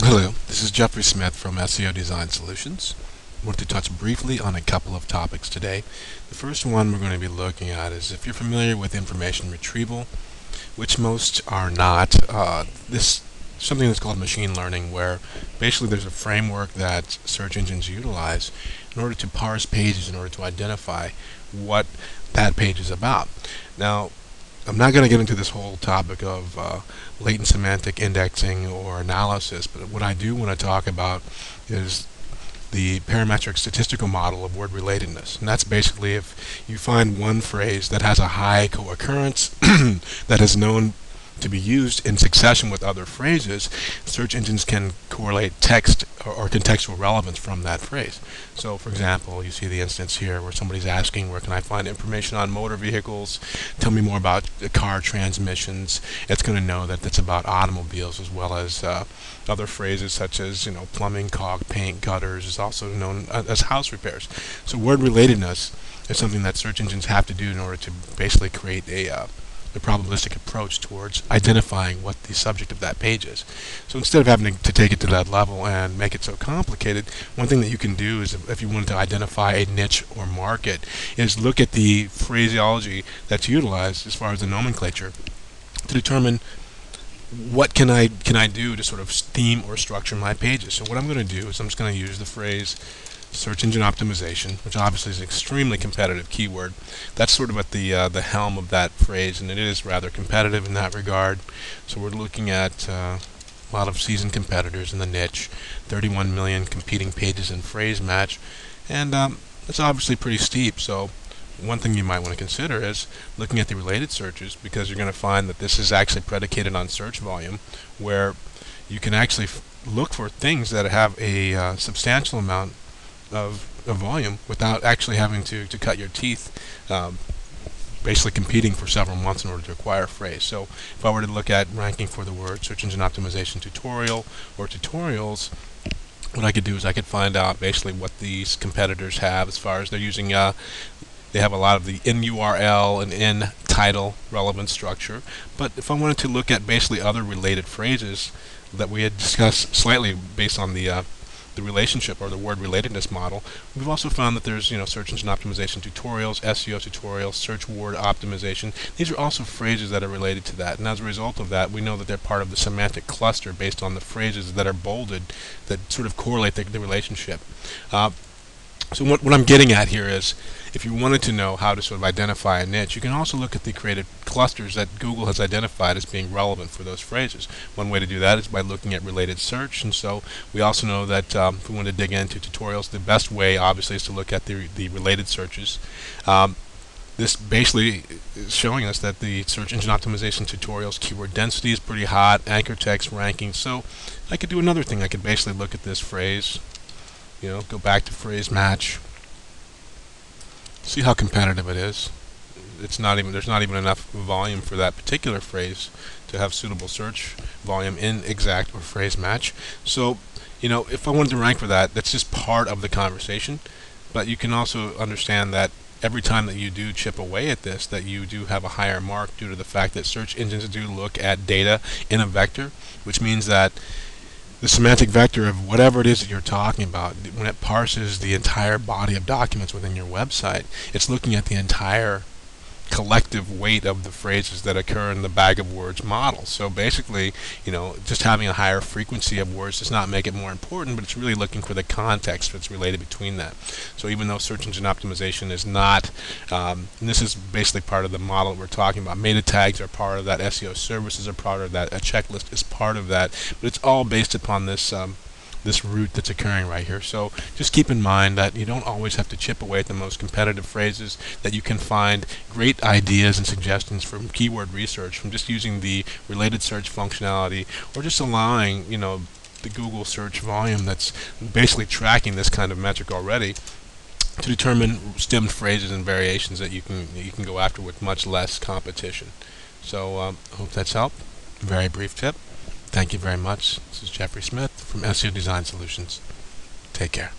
Hello, this is Jeffrey Smith from SEO Design Solutions. I want to touch briefly on a couple of topics today. The first one we're going to be looking at is if you're familiar with information retrieval, which most are not. This something that's called machine learning, where basically there's a framework that search engines utilize in order to parse pages in order to identify what that page is about. Now, I'm not going to get into this whole topic of latent semantic indexing or analysis, but what I do want to talk about is the parametric statistical model of word relatedness. And that's basically if you find one phrase that has a high co-occurrence that is known to be used in succession with other phrases, search engines can correlate text or contextual relevance from that phrase. So, for example, you see the instance here where somebody's asking, where can I find information on motor vehicles? Tell me more about the car transmissions. It's going to know that it's about automobiles, as well as other phrases such as, plumbing, caulk, paint, gutters is also known as house repairs. So word relatedness is something that search engines have to do in order to basically create a probabilistic approach towards identifying what the subject of that page is. So instead of having to take it to that level and make it so complicated, one thing that you can do is, if you want to identify a niche or market, is look at the phraseology that's utilized as far as the nomenclature to determine what can I do to sort of theme or structure my pages. So what I'm going to do is I'm just going to use the phrase search engine optimization, which obviously is an extremely competitive keyword. That's sort of at the helm of that phrase, and it is rather competitive in that regard. So we're looking at a lot of seasoned competitors in the niche, 31 million competing pages in phrase match, and it's obviously pretty steep. So one thing you might want to consider is looking at the related searches, because you're going to find that this is actually predicated on search volume, where you can actually look for things that have a substantial amount of volume without actually having to cut your teeth, basically competing for several months in order to acquire a phrase. So if I were to look at ranking for the word search engine optimization tutorial or tutorials, what I could do is I could find out basically what these competitors have as far as they're using. They have a lot of the in URL and in title relevant structure. But if I wanted to look at basically other related phrases that we had discussed slightly based on the relationship or the word relatedness model, we've also found that there's search engine optimization tutorials, SEO tutorials, search word optimization. These are also phrases that are related to that, and as a result of that, we know that they're part of the semantic cluster based on the phrases that are bolded that sort of correlate the relationship. So what I'm getting at here is, if you wanted to know how to sort of identify a niche, you can also look at the created clusters that Google has identified as being relevant for those phrases. One way to do that is by looking at related search, and so we also know that if we want to dig into tutorials, the best way obviously is to look at the related searches. This basically is showing us that the search engine optimization tutorials keyword density is pretty hot, anchor text ranking. So I could do another thing. I could basically look at this phrase, go back to phrase match, see how competitive it is. There's not even enough volume for that particular phrase to have suitable search volume in exact or phrase match. So, if I wanted to rank for that, that's just part of the conversation. But you can also understand that every time that you do chip away at this, that you do have a higher mark due to the fact that search engines do look at data in a vector, which means that the semantic vector of whatever it is that you're talking about, when it parses the entire body of documents within your website, it's looking at the entire collective weight of the phrases that occur in the bag of words model. So basically, just having a higher frequency of words does not make it more important, but it's really looking for the context that's related between that. So even though search engine optimization is not, and this is basically part of the model that we're talking about, meta tags are part of that, SEO services are part of that, a checklist is part of that, but it's all based upon this route that's occurring right here. So just keep in mind that you don't always have to chip away at the most competitive phrases, that you can find great ideas and suggestions from keyword research, from just using the related search functionality, or just allowing, the Google search volume that's basically tracking this kind of metric already, to determine stemmed phrases and variations that you can go after with much less competition. So I hope that's helped. Very brief tip. Thank you very much. This is Jeffrey Smith from SEO Design Solutions. Take care.